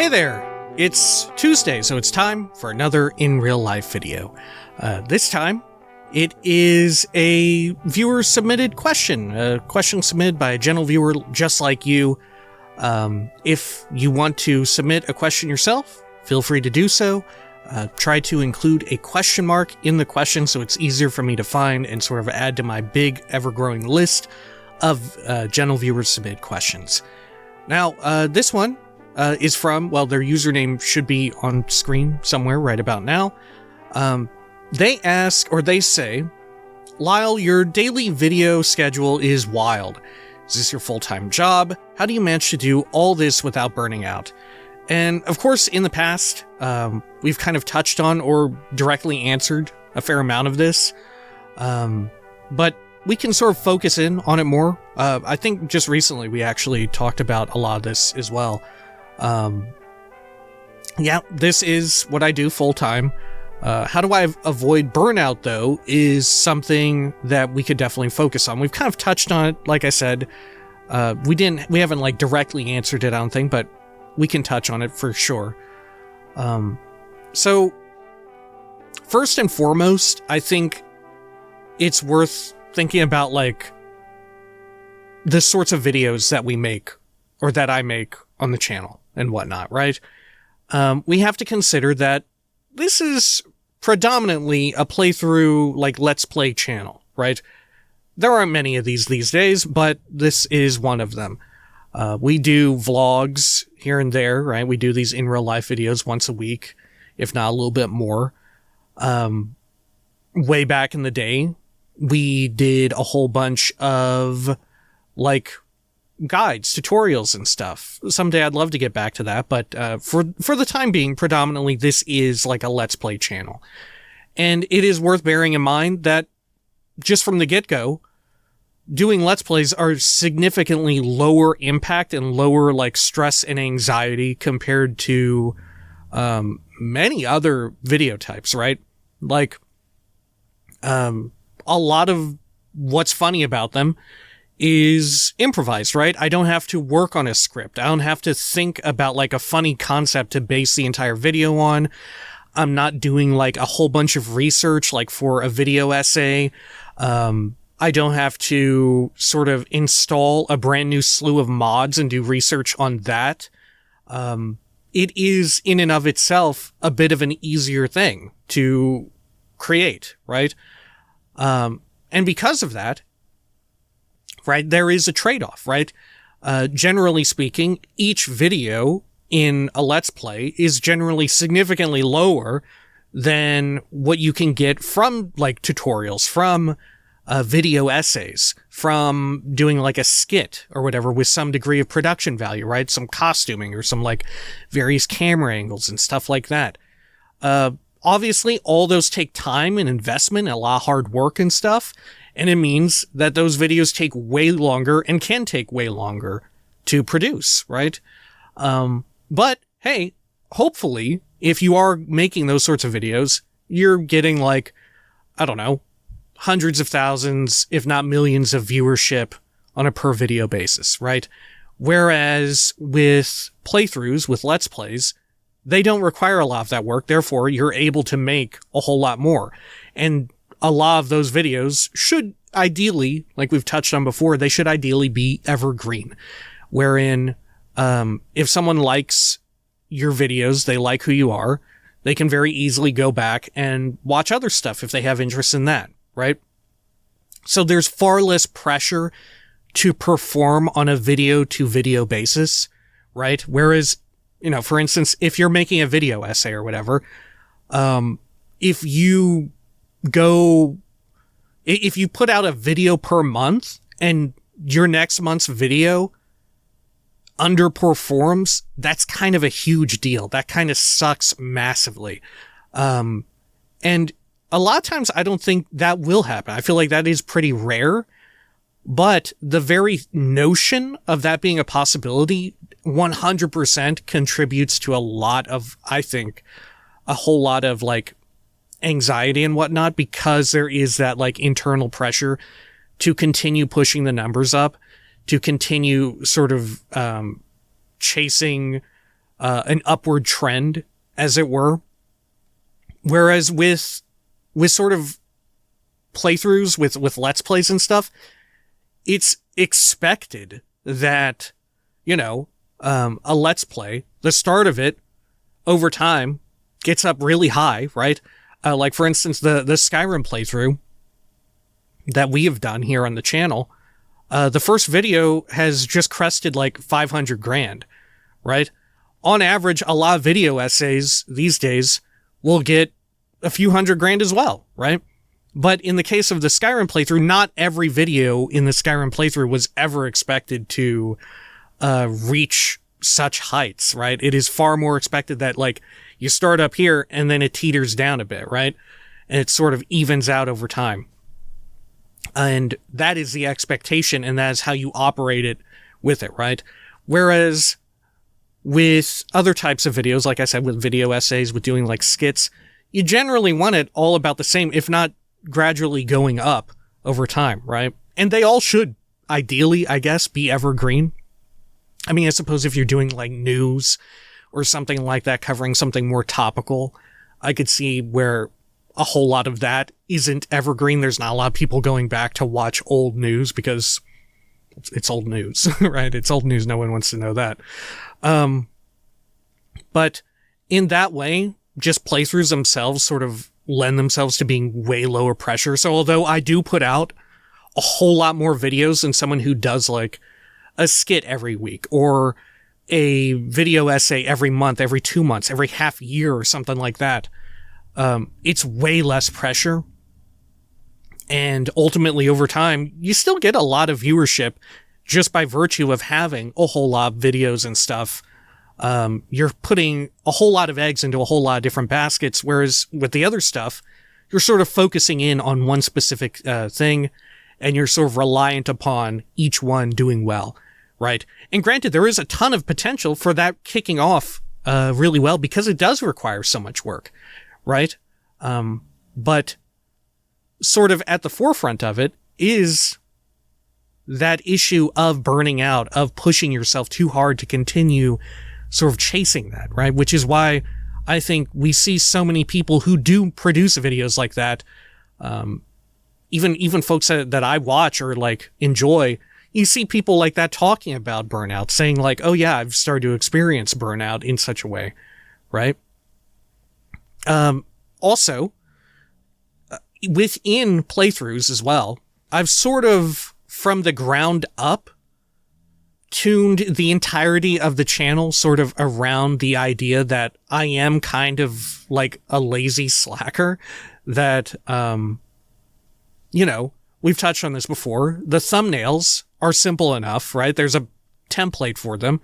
Hey there! It's Tuesday, so it's time for another in real life video. This time, it is a viewer submitted question. A question submitted by a gentle viewer just like you. If you want to submit a question yourself, feel free to do so. Try to include a question mark in the question so it's easier for me to find and sort of add to my big ever-growing list of gentle viewers submitted questions. Now, this one is from, well, their username should be on screen somewhere right about now. They ask, or they say, Lyle, your daily video schedule is wild. Is this your full-time job? How do you manage to do all this without burning out? And of course, in the past, we've kind of touched on or directly answered a fair amount of this. But we can sort of focus in on it more. I think just recently we actually talked about a lot of this as well. Yeah, this is what I do full-time. How do I avoid burnout, though, is something that we could definitely focus on. We've kind of touched on it, like I said. We haven't like directly answered it, I don't think, but we can touch on it for sure. So first and foremost, I think it's worth thinking about like the sorts of videos that we make or that I make on the channel and whatnot, right? We have to consider that this is predominantly a playthrough, like, Let's Play channel, right? There aren't many of these days, but this is one of them. We do vlogs here and there, right? We do these in real life videos once a week, if not a little bit more. Way back in the day, we did a whole bunch of, like, guides, tutorials and stuff. Someday I'd love to get back to that, but for the time being, predominantly this is like a Let's Play channel. And it is worth bearing in mind that just from the get-go, doing Let's Plays are significantly lower impact and lower like stress and anxiety compared to many other video types, right? Like a lot of what's funny about them is improvised, right? I don't have to work on a script. I don't have to think about like a funny concept to base the entire video on. I'm not doing like a whole bunch of research like for a video essay. I don't have to sort of install a brand new slew of mods and do research on that. It is in and of itself a bit of an easier thing to create, right? And because of that, right, there is a trade-off, right? Generally speaking, each video in a Let's Play is generally significantly lower than what you can get from, like, tutorials, from video essays, from doing, like, a skit or whatever with some degree of production value, right? Some costuming or some, like, various camera angles and stuff like that. Obviously, all those take time and investment and a lot of hard work and stuff. And it means that those videos take way longer and can take way longer to produce, right? But hey, hopefully, if you are making those sorts of videos, you're getting like, I don't know, hundreds of thousands, if not millions of viewership on a per video basis, right? Whereas with playthroughs, with Let's Plays, they don't require a lot of that work. Therefore, you're able to make a whole lot more. And a lot of those videos should ideally, like we've touched on before, they should ideally be evergreen. Wherein, if someone likes your videos, they like who you are, they can very easily go back and watch other stuff if they have interest in that, right? So there's far less pressure to perform on a video-to-video basis, right? Whereas, you know, for instance, if you're making a video essay or whatever, if you put out a video per month and your next month's video underperforms, that's kind of a huge deal. That kind of sucks massively. And a lot of times I don't think that will happen. I feel like that is pretty rare, but the very notion of that being a possibility 100% contributes to a lot of, I think, a whole lot of like anxiety and whatnot, because there is that like internal pressure to continue pushing the numbers up, to continue sort of chasing an upward trend, as it were. Whereas with sort of playthroughs, with Let's Plays and stuff, it's expected that, a Let's Play, the start of it, over time, gets up really high, right? Like, for instance, the Skyrim playthrough that we have done here on the channel, the first video has just crested like 500 grand, right? On average, a lot of video essays these days will get a few hundred grand as well, right? But in the case of the Skyrim playthrough, not every video in the Skyrim playthrough was ever expected to reach such heights, right? It is far more expected that, like, you start up here and then it teeters down a bit, right? And it sort of evens out over time. And that is the expectation, and that is how you operate it with it, right? Whereas with other types of videos, like I said, with video essays, with doing like skits, you generally want it all about the same, if not gradually going up over time, right? And they all should, ideally, I guess, be evergreen. I mean, I suppose if you're doing like news or something like that, covering something more topical, I could see where a whole lot of that isn't evergreen. There's not a lot of people going back to watch old news because it's old news, right? It's old news. No one wants to know that. But in that way, just playthroughs themselves sort of lend themselves to being way lower pressure. So although I do put out a whole lot more videos than someone who does like a skit every week or a video essay every month, every 2 months, every half year or something like that, it's way less pressure. And ultimately over time, you still get a lot of viewership just by virtue of having a whole lot of videos and stuff. You're putting a whole lot of eggs into a whole lot of different baskets, whereas with the other stuff, you're sort of focusing in on one specific thing, and you're sort of reliant upon each one doing well, right? And granted, there is a ton of potential for that kicking off really well because it does require so much work, right? But sort of at the forefront of it is that issue of burning out, of pushing yourself too hard to continue sort of chasing that, right? Which is why I think we see so many people who do produce videos like that. Even folks that I watch or like enjoy, you see people like that talking about burnout, saying like, oh yeah, I've started to experience burnout in such a way, right? Also, within playthroughs as well, I've sort of, from the ground up, tuned the entirety of the channel sort of around the idea that I am kind of like a lazy slacker, that, we've touched on this before. The thumbnails are simple enough, right? There's a template for them,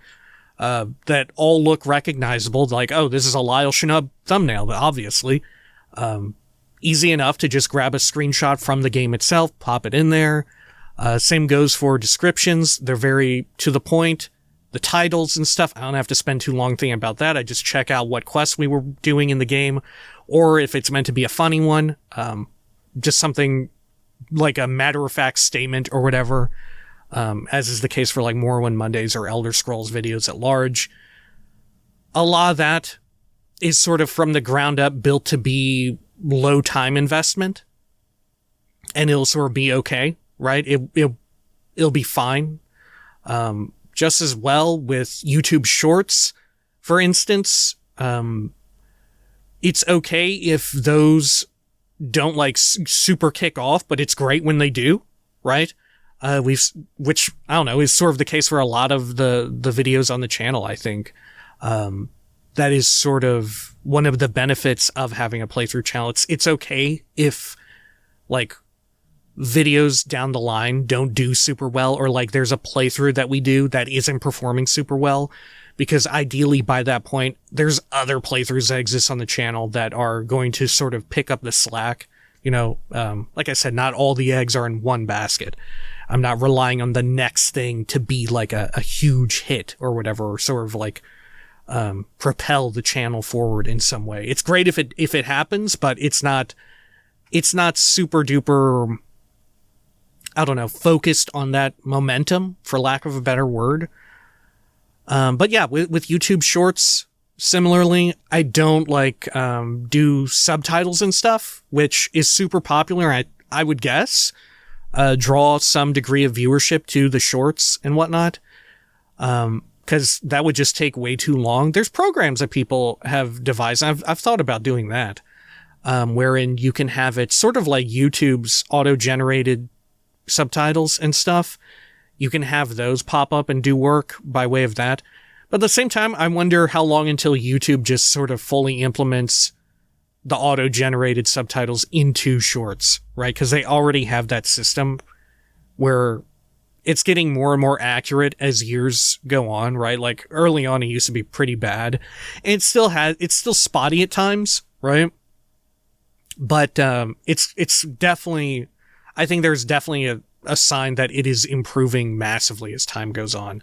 that all look recognizable, like, oh, this is a Lyle Shnub thumbnail, obviously. Easy enough to just grab a screenshot from the game itself, pop it in there. Same goes for descriptions. They're very to the point. The titles and stuff, I don't have to spend too long thinking about that. I just check out what quests we were doing in the game, or if it's meant to be a funny one, just something like a matter-of-fact statement or whatever, as is the case for like Morrowind Mondays or Elder Scrolls videos at large. A lot of that is sort of from the ground up built to be low time investment, and it'll sort of be okay, right? It'll be fine. Just as well with YouTube Shorts, for instance. It's okay if those don't like super kick off, but it's great when they do, right? Which I don't know, is sort of the case for a lot of the videos on the channel, I think. That is sort of one of the benefits of having a playthrough channel. It's okay if like videos down the line don't do super well, or like there's a playthrough that we do that isn't performing super well, because ideally by that point, there's other playthroughs that exist on the channel that are going to sort of pick up the slack. Like I said, not all the eggs are in one basket. I'm not relying on the next thing to be like a huge hit or whatever, or sort of like propel the channel forward in some way. It's great if it happens, but it's not super duper, I don't know, focused on that momentum, for lack of a better word. But yeah, with YouTube Shorts, similarly, I don't do subtitles and stuff, which is super popular. I would guess, draw some degree of viewership to the shorts and whatnot. Cause that would just take way too long. There's programs that people have devised. I've thought about doing that, wherein you can have it sort of like YouTube's auto-generated subtitles and stuff. You can have those pop up and do work by way of that. But at the same time, I wonder how long until YouTube just sort of fully implements the auto-generated subtitles into shorts, right? Because they already have that system where it's getting more and more accurate as years go on, right? Like early on, it used to be pretty bad. And it's still spotty at times, right? But it's definitely, I think there's definitely a sign that it is improving massively as time goes on.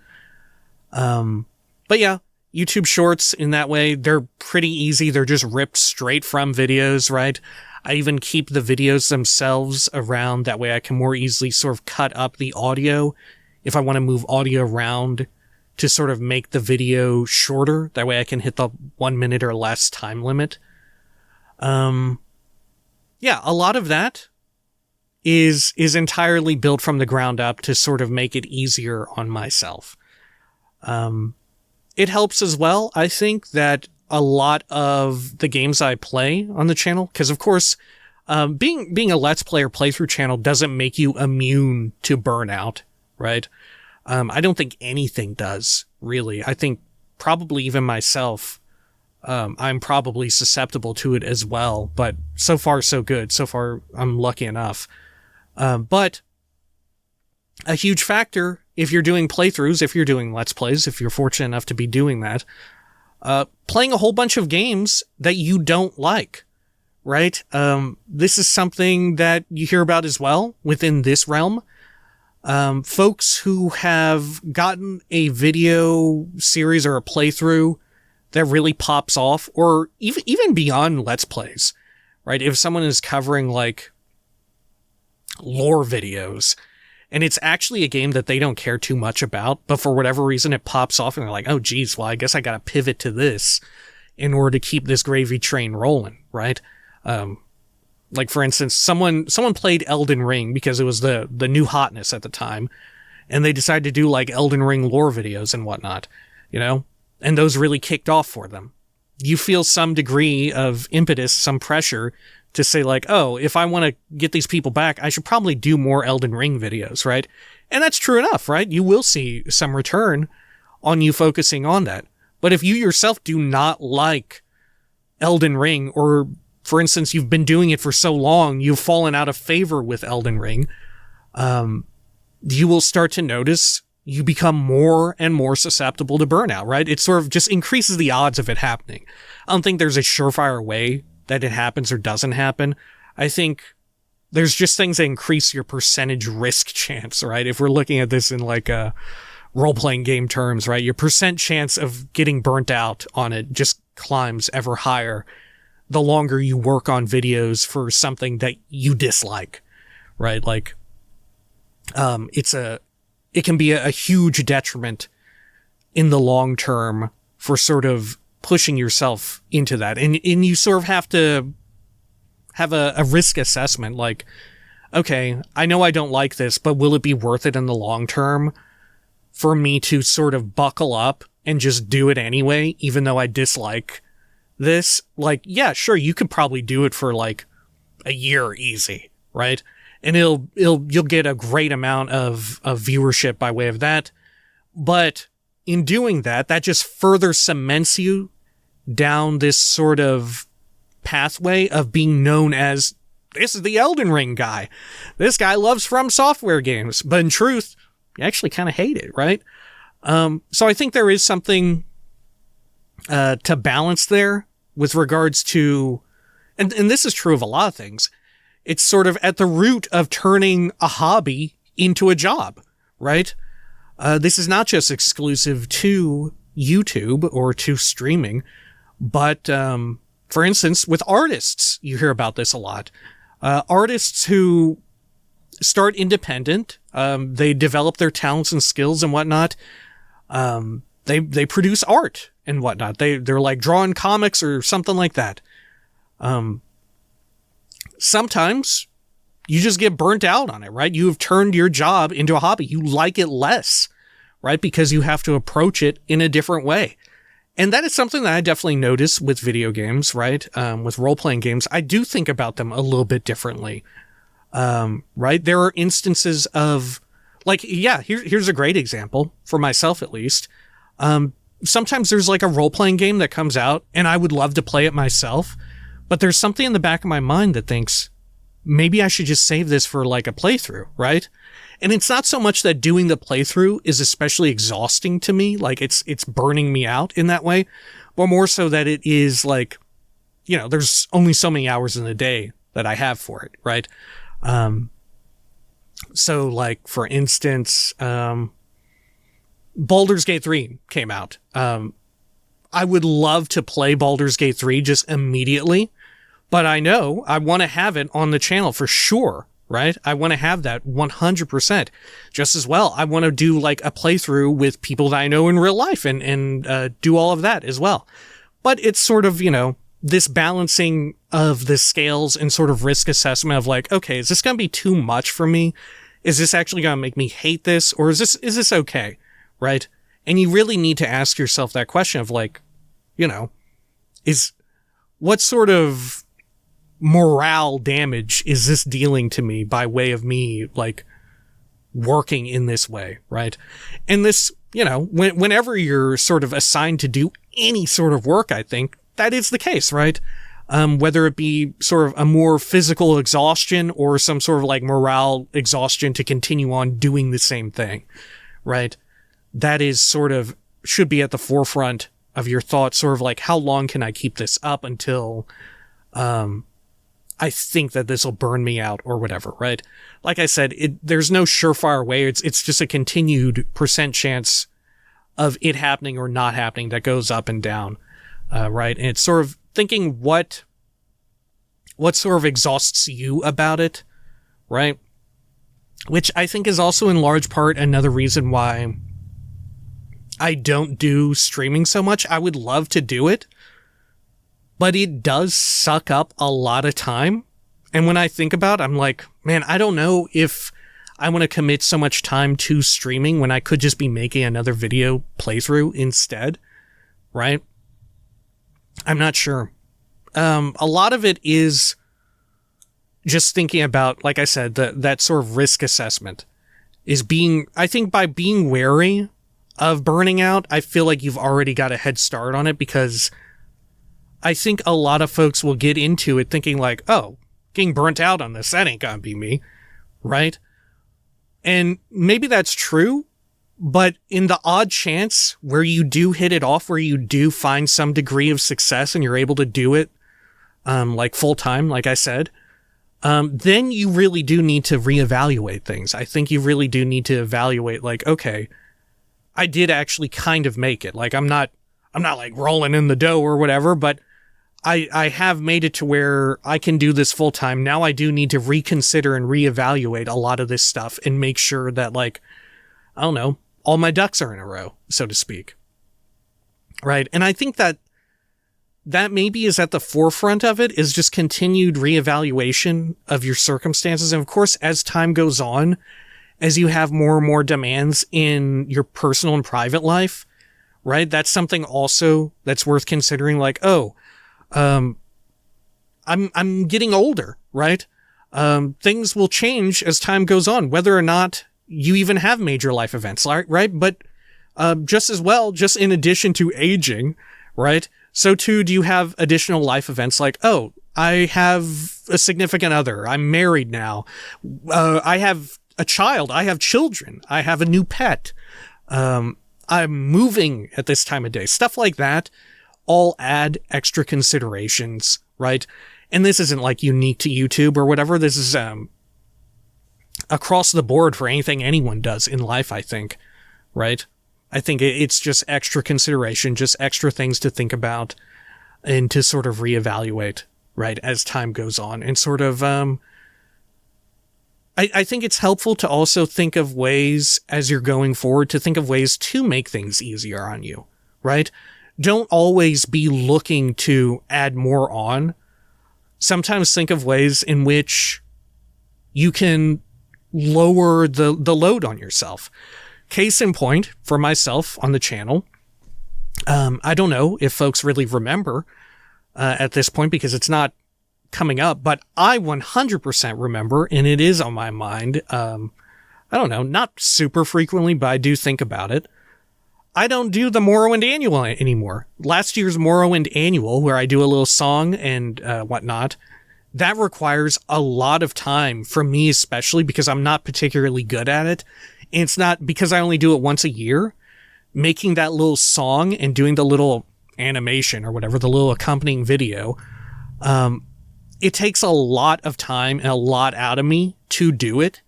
But yeah, YouTube Shorts in that way, they're pretty easy. They're just ripped straight from videos, right? I even keep the videos themselves around. That way I can more easily sort of cut up the audio if I want to move audio around to sort of make the video shorter. That way I can hit the 1 minute or less time limit. Yeah, a lot of that is entirely built from the ground up to sort of make it easier on myself. It helps as well, I think, that a lot of the games I play on the channel, because of course, being a Let's Play or playthrough channel doesn't make you immune to burnout, right? I don't think anything does, really. I think probably even myself, I'm probably susceptible to it as well, but so far so good. So far, I'm lucky enough. But a huge factor, if you're doing playthroughs, if you're doing Let's Plays, if you're fortunate enough to be doing that, playing a whole bunch of games that you don't like, right? This is something that you hear about as well within this realm. Folks who have gotten a video series or a playthrough that really pops off, or even beyond Let's Plays, right? If someone is covering like lore videos, and it's actually a game that they don't care too much about, but for whatever reason it pops off and they're like, oh geez, well I guess I gotta pivot to this in order to keep this gravy train rolling, right? Like for instance, someone played Elden Ring because it was the new hotness at the time, and they decided to do like Elden Ring lore videos and whatnot, you know? And those really kicked off for them. You feel some degree of impetus, some pressure to say like, oh, if I want to get these people back, I should probably do more Elden Ring videos, right? And that's true enough, right? You will see some return on you focusing on that. But if you yourself do not like Elden Ring, or for instance, you've been doing it for so long, you've fallen out of favor with Elden Ring, you will start to notice you become more and more susceptible to burnout, right? It sort of just increases the odds of it happening. I don't think there's a surefire way that it happens or doesn't happen. I think there's just things that increase your percentage risk chance, right? If we're looking at this in like a role-playing game terms, right? Your percent chance of getting burnt out on it just climbs ever higher the longer you work on videos for something that you dislike, right? Like, it can be a huge detriment in the long term for sort of pushing yourself into that. And you sort of have to have a risk assessment, like, okay, I know I don't like this, but will it be worth it in the long term for me to sort of buckle up and just do it anyway, even though I dislike this? Like, yeah, sure, you could probably do it for like a year easy, right? And you'll get a great amount of viewership by way of that. But in doing that, that just further cements you down this sort of pathway of being known as, this is the Elden Ring guy. This guy loves From Software games. But in truth, you actually kind of hate it, right? So I think there is something to balance there with regards to, and this is true of a lot of things. It's sort of at the root of turning a hobby into a job, right? This is not just exclusive to YouTube or to streaming, but, for instance, with artists, you hear about this a lot. Artists who start independent, they develop their talents and skills and whatnot. they produce art and whatnot. They're like drawing comics or something like that. Sometimes you just get burnt out on it, right? You have turned your job into a hobby. You like it less, right? Because you have to approach it in a different way. And that is something that I definitely notice with video games, right? With role-playing games, I do think about them a little bit differently, right? There are instances of, like, yeah, here's a great example, for myself at least. Sometimes there's like a role-playing game that comes out, and I would love to play it myself, but there's something in the back of my mind that thinks, maybe I should just save this for like a playthrough, right? And it's not so much that doing the playthrough is especially exhausting to me, like it's burning me out in that way, but more so that it is like, you know, there's only so many hours in the day that I have for it, right? So like, for instance, Baldur's Gate 3 came out. I would love to play Baldur's Gate 3 just immediately, but I know I want to have it on the channel for sure, right? I want to have that 100%. Just as well, I want to do like a playthrough with people that I know in real life and do all of that as well. But it's sort of, you know, this balancing of the scales and sort of risk assessment of like, okay, is this going to be too much for me? Is this actually going to make me hate this? Or is this okay? Right? And you really need to ask yourself that question of like, you know, what sort of morale damage is this dealing to me by way of me like working in this way, right? And this, you know, whenever you're sort of assigned to do any sort of work, I think that is the case, right? Whether it be sort of a more physical exhaustion or some sort of like morale exhaustion to continue on doing the same thing, right? That is sort of should be at the forefront of your thoughts, sort of like, how long can I keep this up until, I think that this will burn me out or whatever, right? Like I said, there's no surefire way. It's just a continued percent chance of it happening or not happening that goes up and down, right? And it's sort of thinking what sort of exhausts you about it, right? Which I think is also in large part another reason why I don't do streaming so much. I would love to do it, but it does suck up a lot of time. And when I think about it, I'm like, man, I don't know if I want to commit so much time to streaming when I could just be making another video playthrough instead, right? I'm not sure. A lot of it is just thinking about, like I said, that sort of risk assessment is I think by being wary of burning out, I feel like you've already got a head start on it, because I think a lot of folks will get into it thinking like, oh, getting burnt out on this, that ain't gonna be me, right? And maybe that's true, but in the odd chance where you do hit it off, where you do find some degree of success and you're able to do it, like full time, like I said, then you really do need to reevaluate things. I think you really do need to evaluate like, okay, I did actually kind of make it. Like I'm not like rolling in the dough or whatever, but I have made it to where I can do this full time. Now I do need to reconsider and reevaluate a lot of this stuff and make sure that, like, I don't know, all my ducks are in a row, so to speak. Right. And I think that maybe is at the forefront of it, is just continued reevaluation of your circumstances. And of course, as time goes on, as you have more and more demands in your personal and private life, right? That's something also that's worth considering, like, oh, I'm getting older, right? Things will change as time goes on, whether or not you even have major life events, right? But, just as well, just in addition to aging, right? So too, do you have additional life events like, oh, I have a significant other. I'm married now. I have a child. I have children. I have a new pet. I'm moving at this time of day. Stuff like that all add extra considerations, right? And this isn't like unique to YouTube or whatever. This is across the board for anything anyone does in life, I think, right? I think it's just extra consideration, just extra things to think about and to sort of reevaluate, right, as time goes on, and sort of I think it's helpful to also think of ways as you're going forward to think of ways to make things easier on you, right? Don't always be looking to add more on. Sometimes think of ways in which you can lower the load on yourself. Case in point, for myself on the channel, I don't know if folks really remember at this point because it's not coming up, but I 100% remember, and it is on my mind. I don't know, not super frequently, but I do think about it. I don't do the Morrowind Annual anymore. Last year's Morrowind Annual, where I do a little song and whatnot, that requires a lot of time for me, especially because I'm not particularly good at it. And it's not because I only do it once a year. Making that little song and doing the little animation or whatever, the little accompanying video, it takes a lot of time and a lot out of me to do it.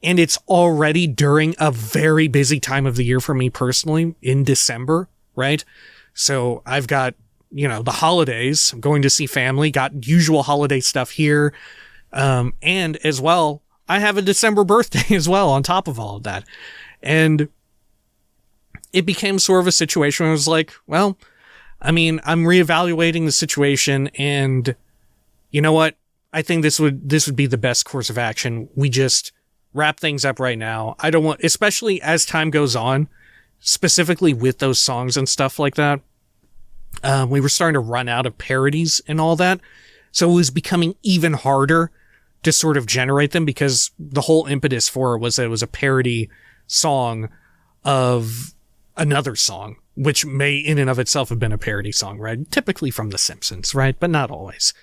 And it's already during a very busy time of the year for me personally in December, right? So I've got, the holidays, I'm going to see family, got usual holiday stuff here. And as well, I have a December birthday as well on top of all of that. And it became sort of a situation where I was like, well, I'm reevaluating the situation, and you know what? I think this would be the best course of action. We just wrap things up right now. I don't want, especially as time goes on, specifically with those songs and stuff like that, we were starting to run out of parodies and all that. So it was becoming even harder to sort of generate them because the whole impetus for it was that it was a parody song of another song, which may in and of itself have been a parody song, right? Typically from The Simpsons, right? But not always.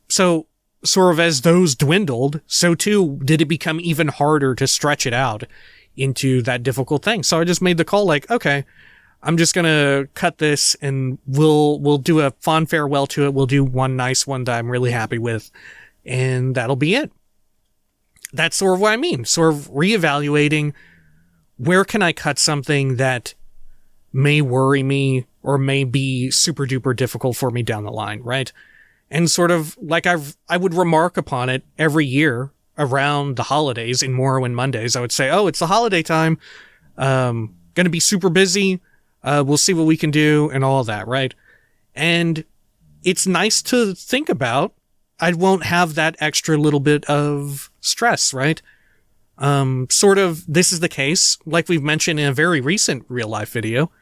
So sort of as those dwindled, so too did it become even harder to stretch it out into that difficult thing. So I just made the call like, okay, I'm just going to cut this and we'll do a fond farewell to it. We'll do one nice one that I'm really happy with, and that'll be it. That's sort of what I mean. Sort of reevaluating, where can I cut something that may worry me or may be super duper difficult for me down the line, right? And sort of like I would remark upon it every year around the holidays in Morrowind Mondays. I would say, oh, it's the holiday time. Going to be super busy. We'll see what we can do and all of that, right? And it's nice to think about. I won't have that extra little bit of stress, right? Sort of, this is the case, like we've mentioned in a very recent real life video.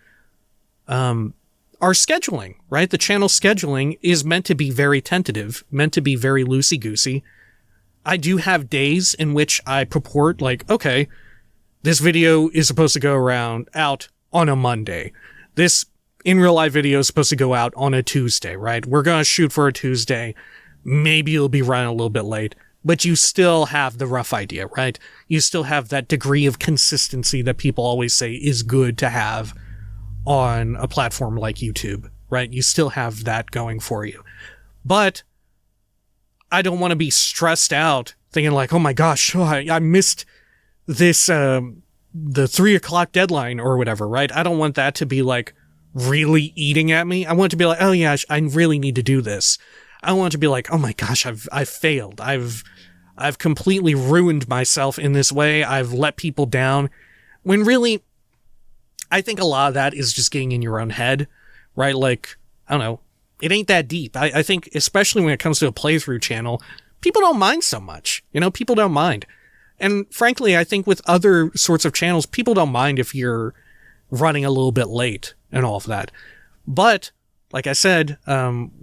Our scheduling, right? The channel scheduling is meant to be very tentative, meant to be very loosey-goosey. I do have days in which I purport like, okay, this video is supposed to go out on a Monday. This in real life video is supposed to go out on a Tuesday, right? We're going to shoot for a Tuesday. Maybe it'll be running a little bit late, but you still have the rough idea, right? You still have that degree of consistency that people always say is good to have on a platform like YouTube, right? You still have that going for you. But I don't want to be stressed out thinking like, oh my gosh, I missed this, the 3:00 deadline or whatever, right? I don't want that to be like really eating at me. I want it to be like, oh yeah, I really need to do this. I want it to be like, oh my gosh, I've failed. I've completely ruined myself in this way. I've let people down. When really, I think a lot of that is just getting in your own head, right? Like, I don't know. It ain't that deep. I think, especially when it comes to a playthrough channel, people don't mind so much. People don't mind. And frankly, I think with other sorts of channels, people don't mind if you're running a little bit late and all of that. But, like I said,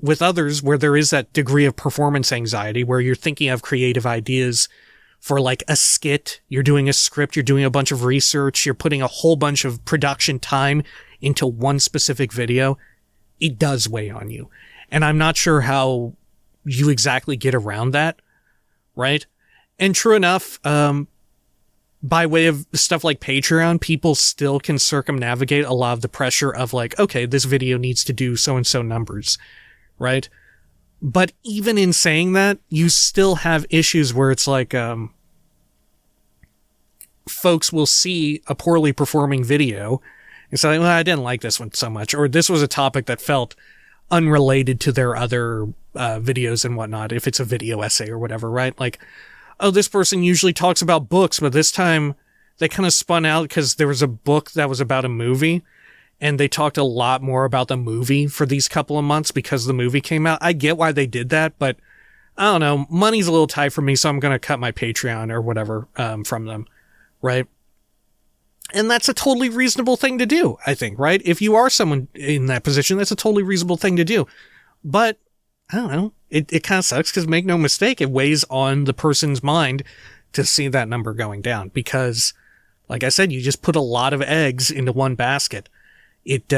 with others where there is that degree of performance anxiety, where you're thinking of creative ideas for like a skit, you're doing a script, you're doing a bunch of research, you're putting a whole bunch of production time into one specific video, it does weigh on you. And I'm not sure how you exactly get around that, right? And true enough, by way of stuff like Patreon, people still can circumnavigate a lot of the pressure of like, okay, this video needs to do so-and-so numbers, right? But even in saying that, you still have issues where it's like, folks will see a poorly performing video and say, well, I didn't like this one so much, or this was a topic that felt unrelated to their other videos and whatnot, if it's a video essay or whatever, right? Like, oh, this person usually talks about books, but this time they kind of spun out because there was a book that was about a movie, and they talked a lot more about the movie for these couple of months because the movie came out. I get why they did that, but I don't know. Money's a little tight for me, so I'm going to cut my Patreon or whatever from them, right? And that's a totally reasonable thing to do, I think, right? If you are someone in that position, that's a totally reasonable thing to do. But, I don't know, it kind of sucks because, make no mistake, it weighs on the person's mind to see that number going down because, like I said, you just put a lot of eggs into one basket. It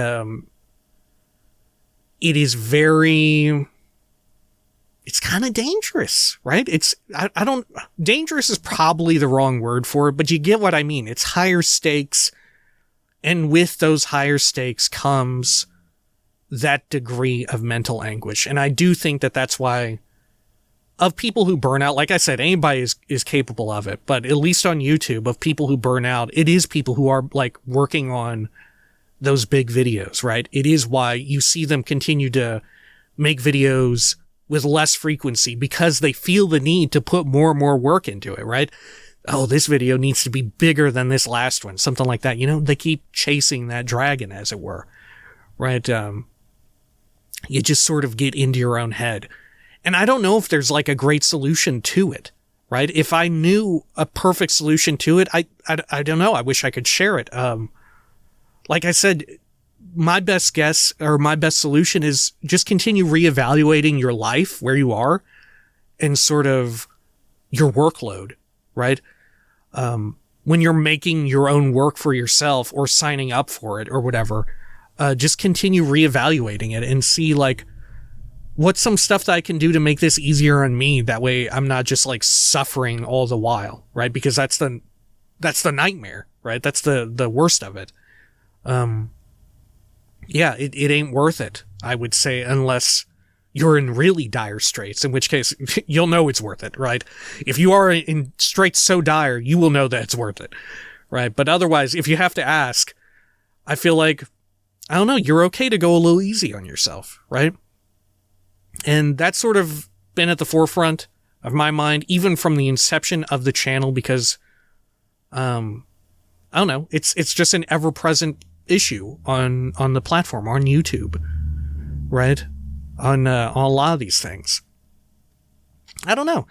is very... It's kind of dangerous, right? Dangerous is probably the wrong word for it, but you get what I mean. It's higher stakes, and with those higher stakes comes that degree of mental anguish. And I do think that that's why, of people who burn out, like I said, anybody is capable of it, but at least on YouTube, of people who burn out, it is people who are like working on those big videos, right? It is why you see them continue to make videos with less frequency because they feel the need to put more and more work into it, right? Oh, this video needs to be bigger than this last one, something like that. You know, they keep chasing that dragon, as it were, right? You just sort of get into your own head. And I don't know if there's like a great solution to it, right? If I knew a perfect solution to it, I don't know. I wish I could share it. Like I said, my best guess or my best solution is just continue reevaluating your life, where you are, and sort of your workload, right? When you're making your own work for yourself or signing up for it or whatever, just continue reevaluating it and see like, what's some stuff that I can do to make this easier on me? That way I'm not just like suffering all the while, right? Because that's the nightmare, right? That's the worst of it. Yeah, it ain't worth it, I would say, unless you're in really dire straits, in which case you'll know it's worth it, right? If you are in straits so dire, you will know that it's worth it, right? But otherwise, if you have to ask, I feel like, I don't know, you're okay to go a little easy on yourself, right? And that's sort of been at the forefront of my mind, even from the inception of the channel, because, I don't know, it's just an ever-present issue on the platform, on YouTube, right? On a lot of these things. I don't know.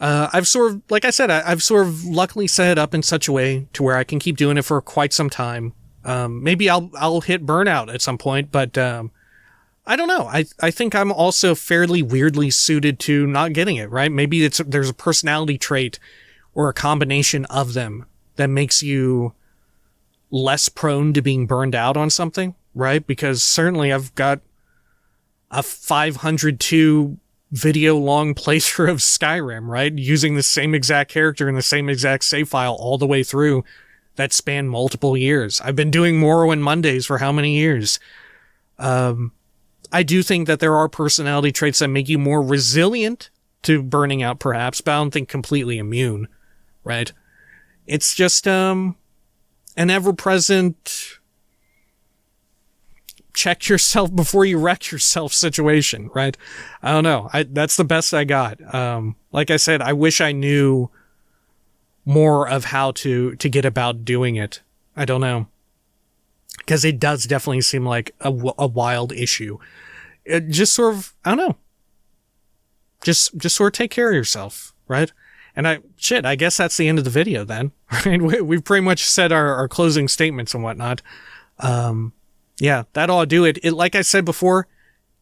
I've sort of, like I said, I've sort of luckily set it up in such a way to where I can keep doing it for quite some time. Maybe I'll hit burnout at some point, but, I don't know. I think I'm also fairly weirdly suited to not getting it, right? Maybe there's a personality trait or a combination of them that makes you less prone to being burned out on something, right? Because certainly I've got a 502 video long playthrough of Skyrim, right? Using the same exact character and the same exact save file all the way through that span multiple years. I've been doing Morrowind Mondays for how many years? I do think that there are personality traits that make you more resilient to burning out, perhaps, but I don't think completely immune, right? It's just, an ever-present check yourself before you wreck yourself situation, right? I don't know. That's the best I got. Like I said, I wish I knew more of how to get about doing it. I don't know. Because it does definitely seem like a wild issue. It just sort of, I don't know. Just sort of take care of yourself, right? And I guess that's the end of the video then, right? We've pretty much said our closing statements and whatnot. Yeah, that ought to do it. Like I said before,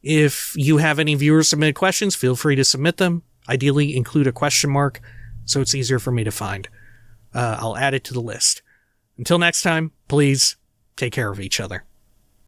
if you have any viewer submitted questions, feel free to submit them. Ideally, include a question mark so it's easier for me to find. I'll add it to the list. Until next time, please take care of each other.